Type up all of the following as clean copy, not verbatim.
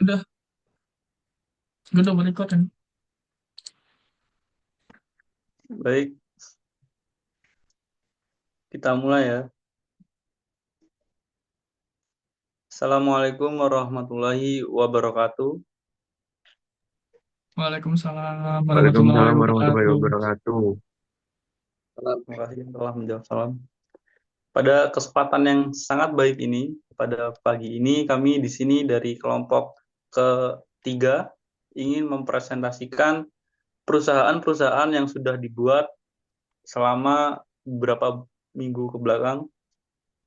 Udah, gue udah record kan. Baik, kita mulai ya. Assalamualaikum warahmatullahi wabarakatuh. Waalaikumsalam warahmatullahi Waalaikumsalam warahmatullahi wabarakatuh. wabarakatuh. Terima kasih telah menjawab salam. Pada kesempatan yang sangat baik ini, pada pagi ini kami di sini dari kelompok ketiga ingin mempresentasikan perusahaan-perusahaan yang sudah dibuat selama beberapa minggu ke belakang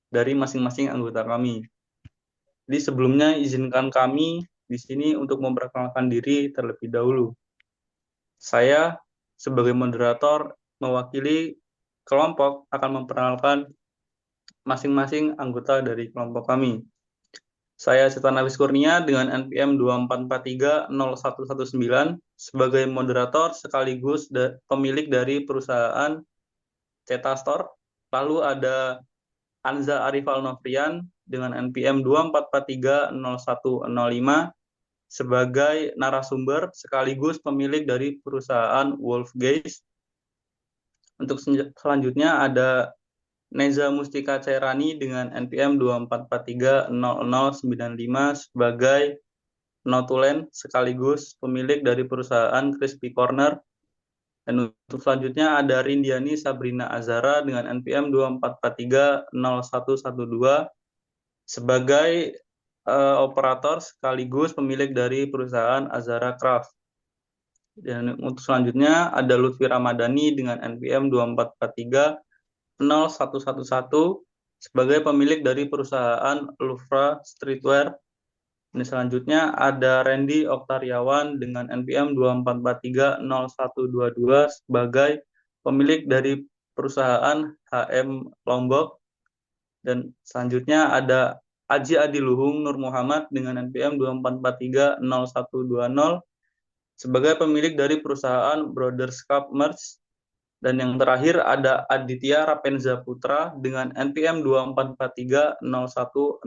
dari masing-masing anggota kami. Jadi sebelumnya izinkan kami di sini untuk memperkenalkan diri terlebih dahulu. Saya sebagai moderator mewakili kelompok akan memperkenalkan masing-masing anggota dari kelompok kami. Saya Setan Nafis Kurnia dengan NPM 2443019 sebagai moderator sekaligus pemilik dari perusahaan Ceta Store. Lalu ada Anza Arifal Novrian dengan NPM 244300105 sebagai narasumber sekaligus pemilik dari perusahaan Wolfgaze. Untuk selanjutnya ada Neza Mustika Cairani dengan NPM 244300095 sebagai notulen sekaligus pemilik dari perusahaan Crispy Corner. Dan untuk selanjutnya ada Rindiani Sabrina Azara dengan NPM 244301112 sebagai operator sekaligus pemilik dari perusahaan Azara Craft. Dan untuk selanjutnya ada Lutfi Ramadhani dengan NPM 244301111 sebagai pemilik dari perusahaan Lufra Streetwear. Ini selanjutnya ada Randy Oktariawan dengan NPM 244301122 sebagai pemilik dari perusahaan HM Lombok. Dan selanjutnya ada Aji Adiluhung Nur Muhammad dengan NPM 244301120 sebagai pemilik dari perusahaan Brothers Cup Merch. Dan yang terakhir ada Aditya Rapenza Putra dengan NPM 244301103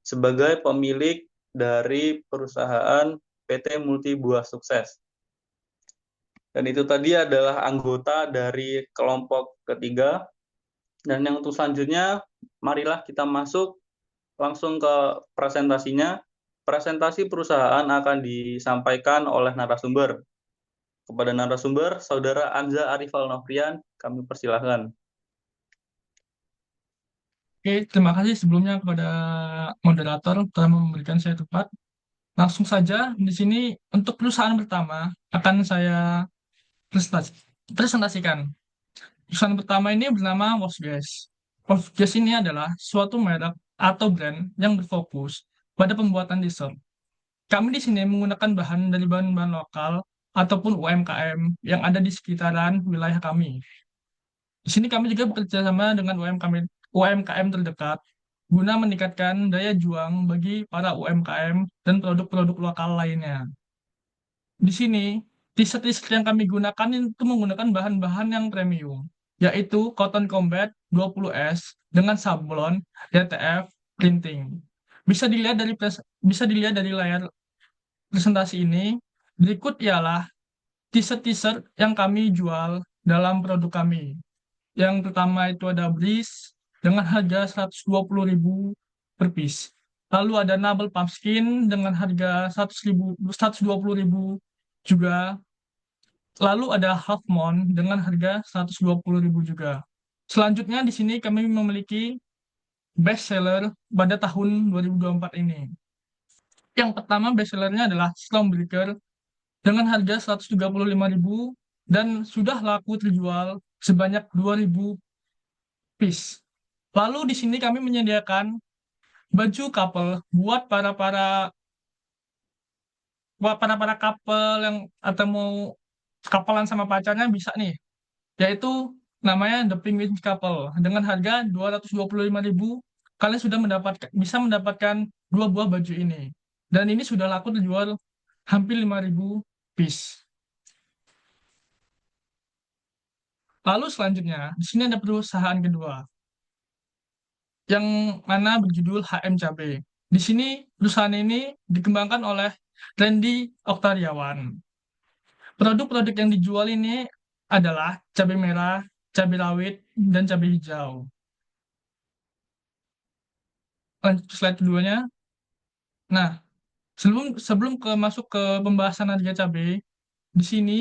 sebagai pemilik dari perusahaan PT Multi Buah Sukses. Dan itu tadi adalah anggota dari kelompok ketiga. Dan yang untuk selanjutnya, marilah kita masuk langsung ke presentasinya. Presentasi perusahaan akan disampaikan oleh narasumber. Kepada narasumber, Saudara Anza Arifal Novrian, kami persilahkan. Oke, terima kasih sebelumnya kepada moderator telah memberikan saya tempat. Langsung saja di sini untuk perusahaan pertama akan saya presentasikan. Perusahaan pertama ini bernama Wasgas. Wasgas ini adalah suatu merek atau brand yang berfokus pada pembuatan dessert. Kami di sini menggunakan bahan dari bahan-bahan lokal ataupun UMKM yang ada di sekitaran wilayah kami. Di sini kami juga bekerja sama dengan UMKM terdekat guna meningkatkan daya juang bagi para UMKM dan produk-produk lokal lainnya. Di sini, t-shirt yang kami gunakan itu menggunakan bahan-bahan yang premium, yaitu Cotton Combat 20S dengan sablon DTF printing. Bisa dilihat dari layar presentasi ini. Berikut ialah t-shirt yang kami jual dalam produk kami. Yang pertama itu ada Breeze dengan harga 120.000 per piece. Lalu ada Nabel Pumpkin dengan harga 120.000 juga. Lalu ada Half Moon dengan harga 120.000 juga. Selanjutnya di sini kami memiliki best seller pada tahun 2024 ini. Yang pertama best sellernya adalah Stormbreaker dengan harga 135.000 dan sudah laku terjual sebanyak 2.000 piece. Lalu di sini kami menyediakan baju couple buat para couple yang atau mau kapelan sama pacarnya bisa nih, yaitu namanya The Penguin Couple dengan harga 225.000 kalian sudah bisa mendapatkan dua buah baju ini. Dan ini sudah laku terjual hampir 5.000 piece. Lalu selanjutnya, di sini ada perusahaan kedua yang mana berjudul HM Cabe. Di sini perusahaan ini dikembangkan oleh Randy Oktariawan. Produk-produk yang dijual ini adalah cabai merah, cabai rawit, dan cabai hijau. Lanjut ke slide keduanya. Nah, sebelum sebelum masuk ke pembahasan harga cabai, di sini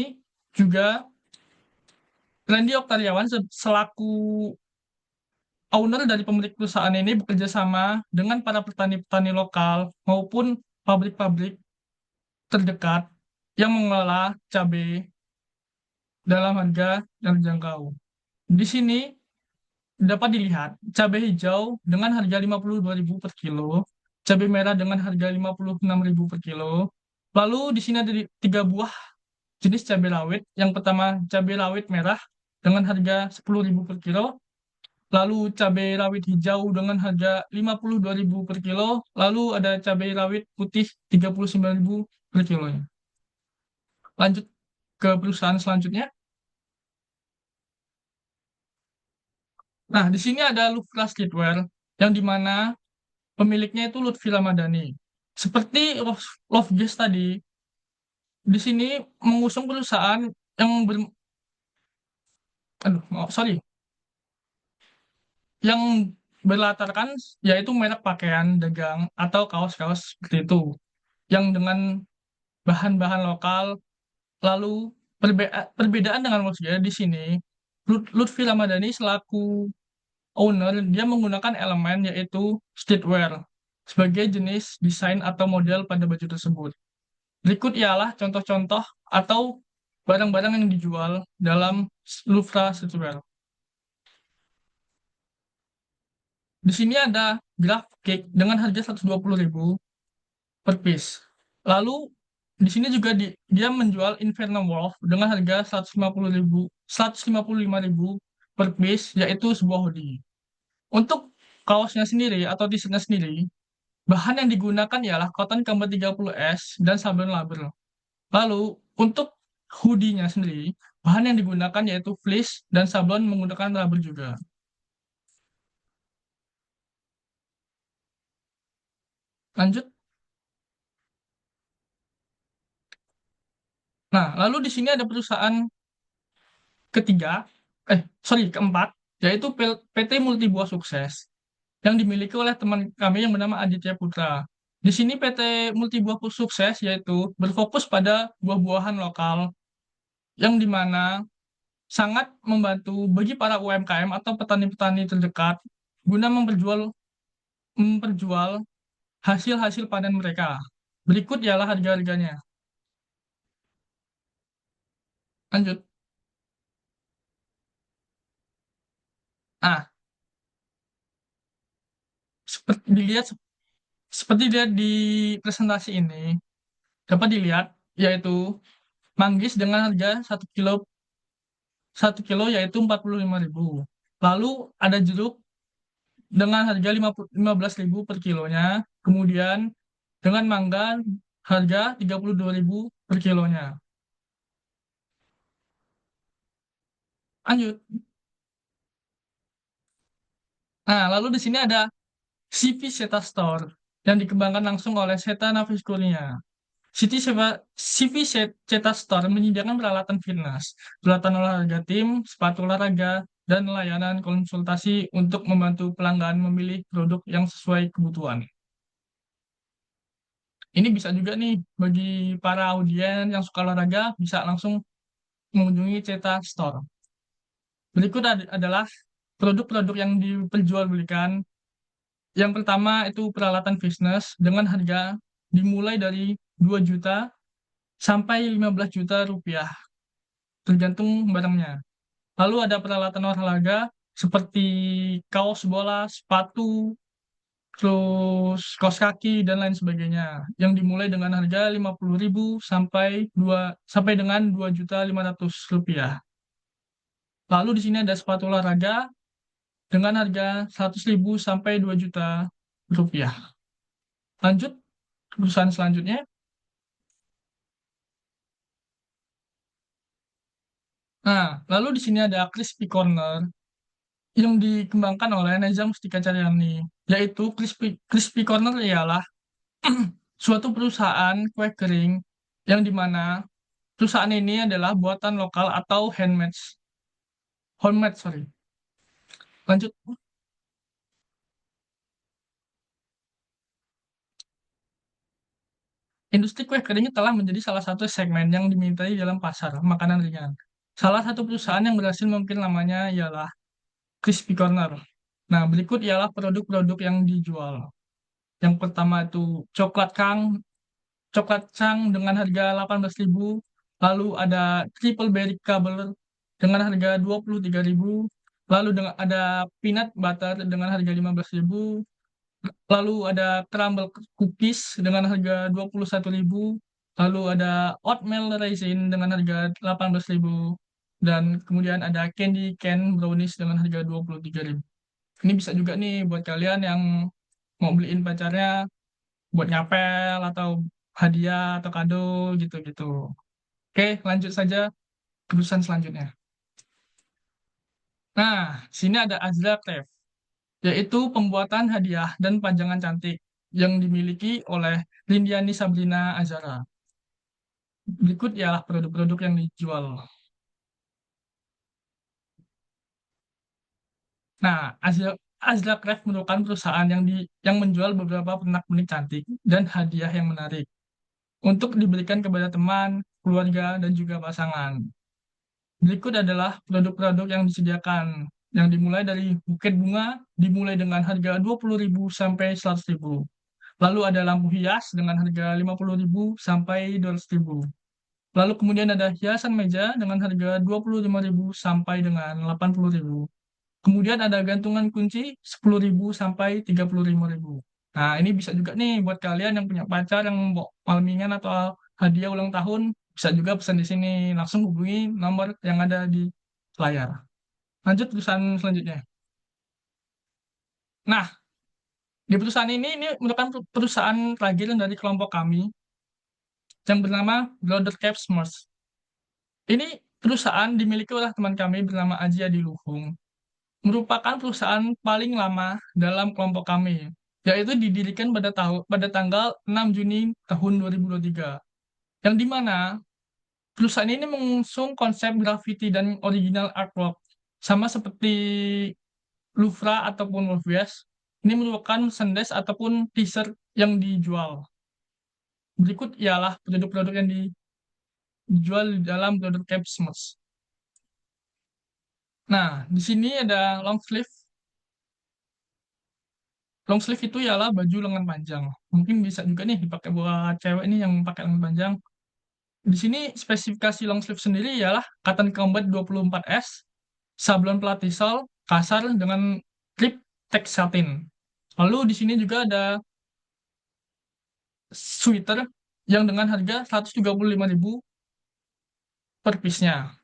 juga Randy Oktariawan selaku owner dari pemilik perusahaan ini bekerja sama dengan para petani-petani lokal maupun pabrik-pabrik terdekat yang mengelola cabai dalam harga yang terjangkau. Di sini dapat dilihat cabai hijau dengan harga 52.000 per kilo, cabai merah dengan harga 56.000 per kilo. Lalu di sini ada tiga buah jenis cabai rawit. Yang pertama cabai rawit merah dengan harga 10.000 per kilo, lalu cabai rawit hijau dengan harga 52.000 per kilo, lalu ada cabai rawit putih 39.000 per kilonya. Lanjut ke perusahaan selanjutnya. Nah, di sini ada Lufra Streetwear yang dimana pemiliknya itu Lutfi Ramadhani. Seperti Love Guest tadi, di sini mengusung perusahaan yang sorry, yang berlatarkan yaitu merek pakaian dagang atau kaos-kaos seperti itu, yang dengan bahan-bahan lokal. Lalu perbedaan dengan Wolfsgate di sini, Lutfi Ramadhani selaku owner dia menggunakan elemen yaitu streetwear sebagai jenis desain atau model pada baju tersebut. Berikut ialah contoh-contoh atau barang-barang yang dijual dalam Louvre Streetwear. Di sini ada graph cake dengan harga 120.000 per piece. Lalu di sini juga dia menjual Inferno Wolf dengan harga 150.000, 155.000 per piece, yaitu sebuah hoodie. Untuk kaosnya sendiri atau t-shirtnya sendiri, bahan yang digunakan ialah cotton Camber 30S dan sablon label. Lalu untuk hoodie-nya sendiri, bahan yang digunakan yaitu fleece dan sablon menggunakan rubber juga. Lanjut. Nah, lalu di sini ada perusahaan ketiga, keempat, yaitu PT Multibuah Sukses yang dimiliki oleh teman kami yang bernama Aditya Putra. Di sini PT Multibuah Sukses yaitu berfokus pada buah-buahan lokal yang dimana sangat membantu bagi para UMKM atau petani-petani terdekat guna memperjual hasil-hasil panen mereka. Berikut ialah harga-harganya. Lanjut. Nah, seperti dilihat seperti dilihat di presentasi ini, dapat dilihat yaitu manggis dengan harga 1 kilo yaitu 45.000. Lalu ada jeruk dengan harga 15.000 per kilonya. Kemudian dengan mangga harga 32.000 per kilonya. Lanjut. Nah, lalu di sini ada CV Seta Store yang dikembangkan langsung oleh Seta Nafis Kurnia. CV Seta Store menyediakan peralatan fitness, peralatan olahraga tim, sepatu olahraga, dan layanan konsultasi untuk membantu pelanggan memilih produk yang sesuai kebutuhan. Ini bisa juga nih bagi para audiens yang suka olahraga bisa langsung mengunjungi Seta Store. Berikut adalah produk-produk yang diperjualbelikan. Yang pertama itu peralatan fitness dengan harga dimulai dari 2 juta sampai 15 juta rupiah, tergantung barangnya. Lalu ada peralatan olahraga seperti kaos bola, sepatu, terus kaos kaki, dan lain sebagainya, yang dimulai dengan harga 50.000 sampai dengan 2.500.000 rupiah. Lalu di sini ada sepatu olahraga dengan harga 100.000 sampai 2 juta rupiah. Lanjut, perusahaan selanjutnya. Nah, lalu di sini ada Crispy Corner yang dikembangkan oleh Neza Mustika Caryani, yaitu Crispy Corner ialah suatu perusahaan kue kering yang dimana perusahaan ini adalah buatan lokal atau homemade, sorry. Lanjut. Industri kue kering telah menjadi salah satu segmen yang dimintai dalam pasar makanan ringan. Salah satu perusahaan yang berhasil mungkin namanya ialah Crispy Corner. Nah, berikut ialah produk-produk yang dijual. Yang pertama itu coklat Chang dengan harga 18.000, lalu ada Triple Berry Cobbler dengan harga 23.000, lalu ada Peanut Butter dengan harga 15.000, lalu ada Crumble Cookies dengan harga 21.000, lalu ada Oatmeal Raisin dengan harga 18.000, dan kemudian ada Candy Cane Brownies dengan harga 23.000. Ini bisa juga nih buat kalian yang mau beliin pacarnya buat nyapel atau hadiah atau kado gitu-gitu. Oke, lanjut saja ke perusahaan selanjutnya. Nah, sini ada Azra Craft, yaitu pembuatan hadiah dan pajangan cantik yang dimiliki oleh Lindiani Sabrina Azara. Berikut ialah produk-produk yang dijual. Nah, Azra Craft merupakan perusahaan yang menjual beberapa pernak-pernik cantik dan hadiah yang menarik untuk diberikan kepada teman, keluarga, dan juga pasangan. Berikut adalah produk-produk yang disediakan, yang dimulai dari buket bunga, dimulai dengan harga 20.000 sampai 100.000. Lalu ada lampu hias dengan harga 50.000 sampai 200.000. Lalu kemudian ada hiasan meja dengan harga 25.000 sampai dengan 80.000. Kemudian ada gantungan kunci 10.000 sampai 35.000. Nah, ini bisa juga nih buat kalian yang punya pacar yang mau palmingan atau hadiah ulang tahun, bisa juga pesan di sini. Langsung hubungi nomor yang ada di layar. Lanjut perusahaan selanjutnya. Nah, di perusahaan ini merupakan perusahaan terakhir dari kelompok kami yang bernama Brother Caps Merch. Ini perusahaan dimiliki oleh teman kami bernama Aji Adiluhung, merupakan perusahaan paling lama dalam kelompok kami, yaitu didirikan pada tanggal 6 Juni tahun 2023, yang dimana perusahaan ini mengusung konsep graffiti dan original artwork, sama seperti Louvre ataupun Wolfvias. Ini merupakan merchandise ataupun t-shirt yang dijual. Berikut ialah produk-produk yang dijual dalam produk Capsmos. Nah, di sini ada long sleeve. Long sleeve itu ialah baju lengan panjang. Mungkin bisa juga nih dipakai buat cewek nih yang pakai lengan panjang. Di sini spesifikasi long sleeve sendiri ialah Cotton Combat 24S, sablon platisol kasar dengan clip text satin. Lalu di sini juga ada sweater yang dengan harga 135.000 per piece-nya.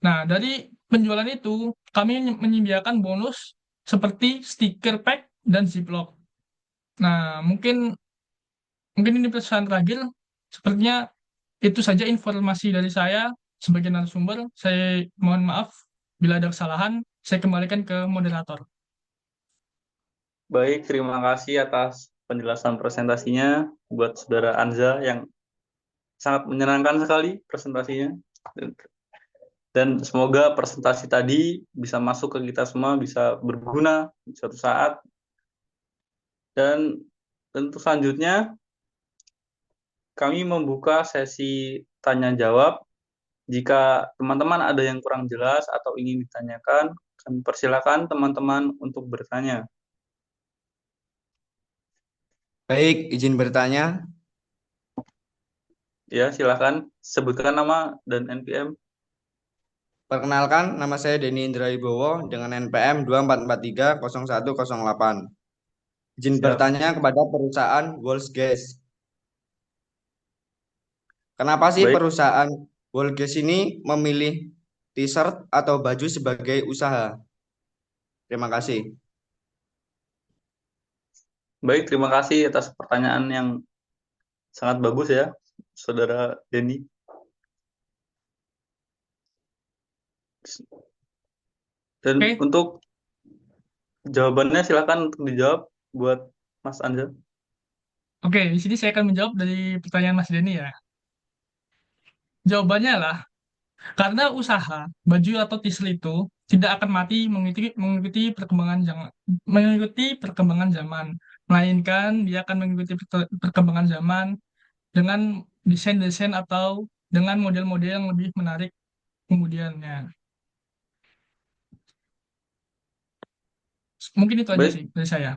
Nah, dari penjualan itu kami menyediakan bonus seperti stiker pack dan ziplock. Nah, mungkin ini pesan terakhir. Sepertinya itu saja informasi dari saya sebagai narasumber. Saya mohon maaf bila ada kesalahan. Saya kembalikan ke moderator. Baik, terima kasih atas penjelasan presentasinya buat Saudara Anza yang sangat menyenangkan sekali presentasinya. Dan semoga presentasi tadi bisa masuk ke kita semua, bisa berguna di suatu saat. Dan tentu selanjutnya kami membuka sesi tanya jawab. Jika teman-teman ada yang kurang jelas atau ingin ditanyakan, kami persilakan teman-teman untuk bertanya. Baik, izin bertanya. Ya, silakan sebutkan nama dan NPM. Perkenalkan, nama saya Denny Indra Wibowo dengan NPM 24430108. Izin Siap. bertanya kepada perusahaan Walls Gas. Kenapa sih Baik, perusahaan Walls Gas ini memilih t-shirt atau baju sebagai usaha? Terima kasih. baik, terima kasih atas pertanyaan yang sangat bagus ya, Saudara Denny. Dan Oke, untuk Jawabannya silakan untuk dijawab buat Mas Anja. Oke, di sini saya akan menjawab dari pertanyaan Mas Denny ya. Jawabannya lah, karena usaha baju atau tisul itu tidak akan mati mengikuti perkembangan zaman, melainkan dia akan mengikuti perkembangan zaman dengan desain-desain atau dengan model-model yang lebih menarik kemudiannya. Mungkin itu aja sih Baik, dari saya.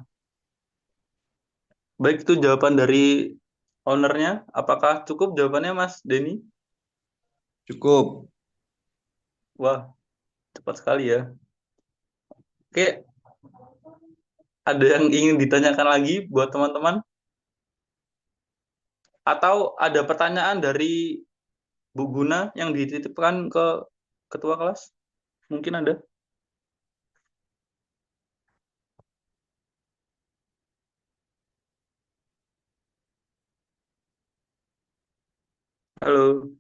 baik itu jawaban dari ownernya. Apakah cukup jawabannya Mas Denny? Cukup. Wah, cepat sekali ya. Oke, ada yang ingin ditanyakan lagi buat teman-teman? Atau ada pertanyaan dari Bu Guna yang dititipkan ke ketua kelas? Mungkin ada. Halo,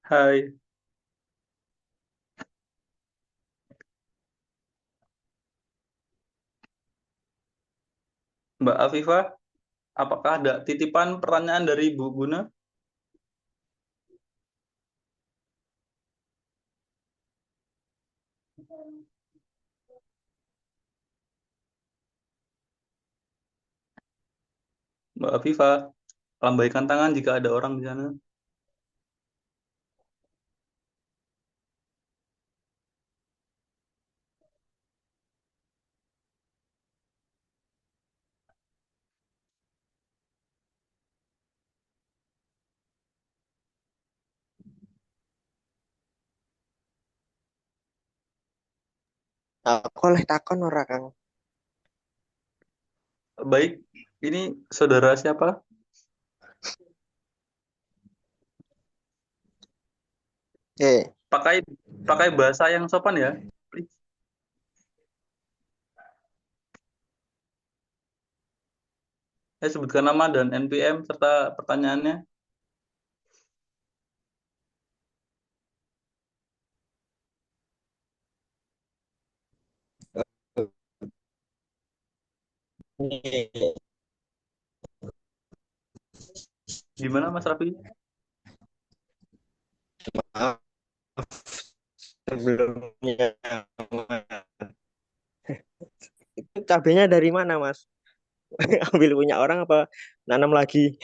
hai Mbak Afifah. Apakah ada titipan pertanyaan dari Bu Guna? Mbak Afifah, lambaikan tangan jika ada orang di sana. Aku oleh takon ora, Kang? Baik, ini saudara siapa? Eh, Pakai pakai bahasa yang sopan ya. Please. Sebutkan nama dan NPM serta pertanyaannya. Gimana Mas Raffi? maaf sebelumnya. Itu cabenya dari mana, Mas? Ambil punya orang apa nanam lagi?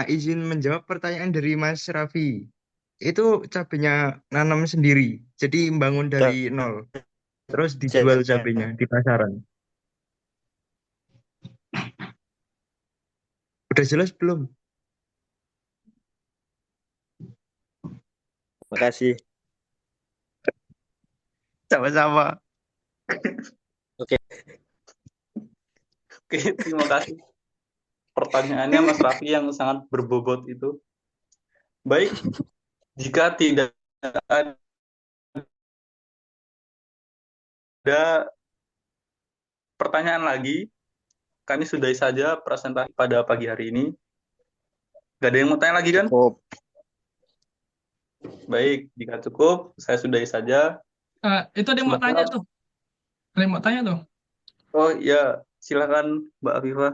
Izin menjawab pertanyaan dari Mas Raffi. Itu cabenya nanam sendiri, jadi bangun dari nol, terus dijual Cabenya. cabenya di pasaran. Udah jelas belum? Makasih. Sama-sama. Oke. Oke, terima kasih. Pertanyaannya Mas Raffi yang sangat berbobot itu. Baik, jika tidak ada pertanyaan lagi, kami sudahi saja presentasi pada pagi hari ini. Gak ada yang mau tanya lagi kan? Cukup. Baik, jika cukup, saya sudahi saja. Itu ada yang mau tanya Semoga, tuh. Ada yang mau tanya tuh. oh ya, silakan Mbak Afifah.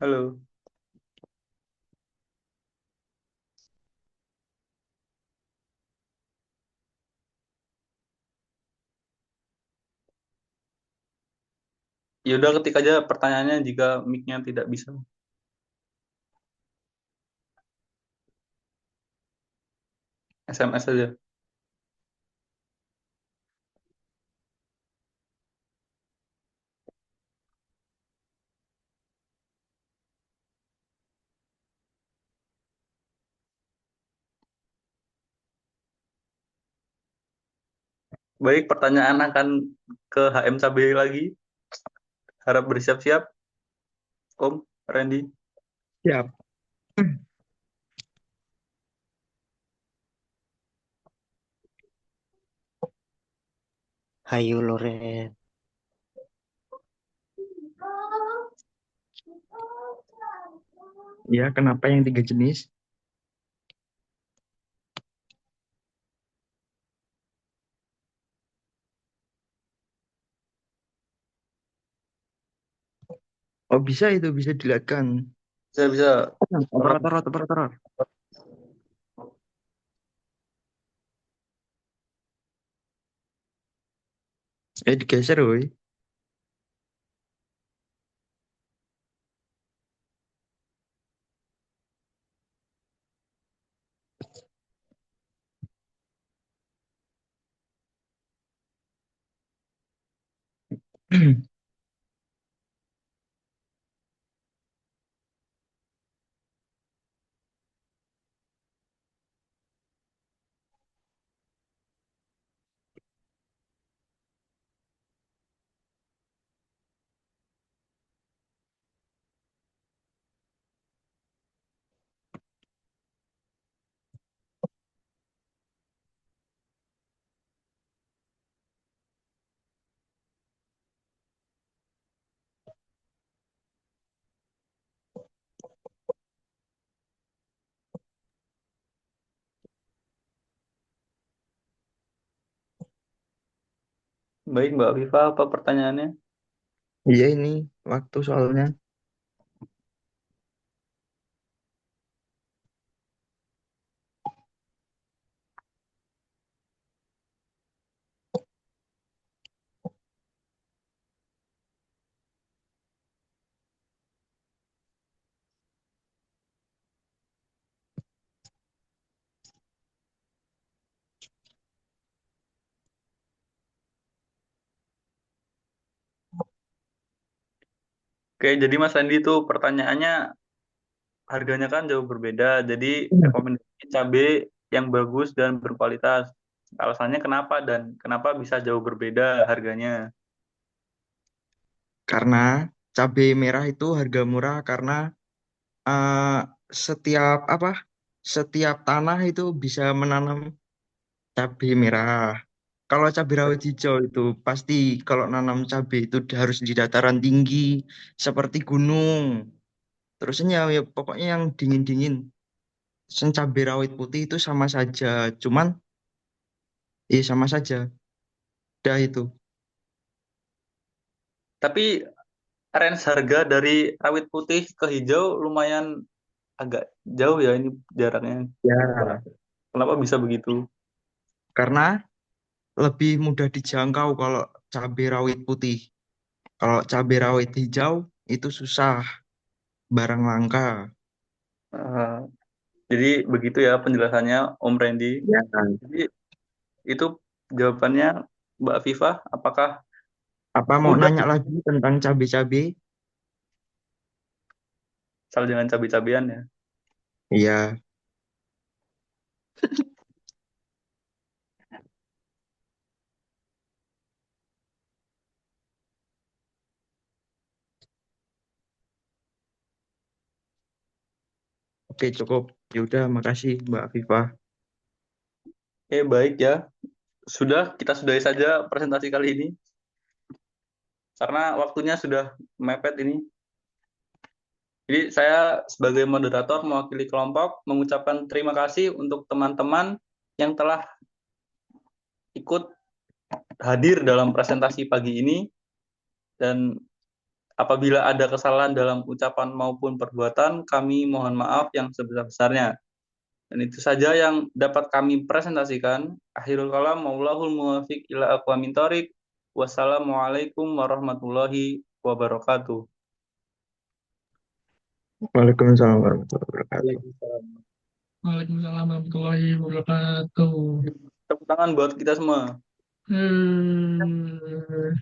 Halo. Yaudah, ketik aja pertanyaannya jika mic-nya tidak bisa. SMS saja. Baik, pertanyaan akan ke HM Cabai lagi. Harap bersiap-siap, Om Randy. Siap. Hayu Loren. Ya, kenapa yang 3 jenis? Oh, bisa itu, bisa dilihatkan. Bisa bisa. Tolong. Operator, operator. Digeser, woi. Baik, Mbak Viva, apa pertanyaannya? Iya, ini waktu soalnya. Oke, jadi Mas Andi itu pertanyaannya harganya kan jauh berbeda. Jadi rekomendasi cabai yang bagus dan berkualitas. Alasannya kenapa dan kenapa bisa jauh berbeda harganya? Karena cabai merah itu harga murah karena eh, setiap apa? Setiap tanah itu bisa menanam cabai merah. Kalau cabai rawit hijau itu pasti kalau nanam cabai itu harus di dataran tinggi seperti gunung. Terusnya ya pokoknya yang dingin-dingin. Terus cabai rawit putih itu sama saja, cuman ya sama saja. Dah itu. Tapi range harga dari rawit putih ke hijau lumayan agak jauh ya ini jaraknya. Ya, Kenapa bisa begitu? karena lebih mudah dijangkau kalau cabai rawit putih. Kalau cabai rawit hijau itu susah, barang langka. Eh, jadi begitu ya penjelasannya Om Randy. Ya. Jadi itu jawabannya Mbak Viva. Apakah Apa mau udah nanya lagi tentang cabai-cabai? asal dengan cabai-cabian ya? Iya, oke cukup. Ya udah, makasih Mbak Viva. Baik ya. Sudah kita sudahi saja presentasi kali ini karena waktunya sudah mepet ini. Jadi saya sebagai moderator mewakili kelompok mengucapkan terima kasih untuk teman-teman yang telah ikut hadir dalam presentasi pagi ini dan apabila ada kesalahan dalam ucapan maupun perbuatan kami mohon maaf yang sebesar-besarnya. Dan itu saja yang dapat kami presentasikan. Akhirul kalam maulahul muwafiq ila aqwamit thoriq. Wassalamualaikum warahmatullahi wabarakatuh. Waalaikumsalam warahmatullahi wabarakatuh. Waalaikumsalam. Waalaikumsalam warahmatullahi wabarakatuh. Tepuk tangan buat kita semua. Hmm.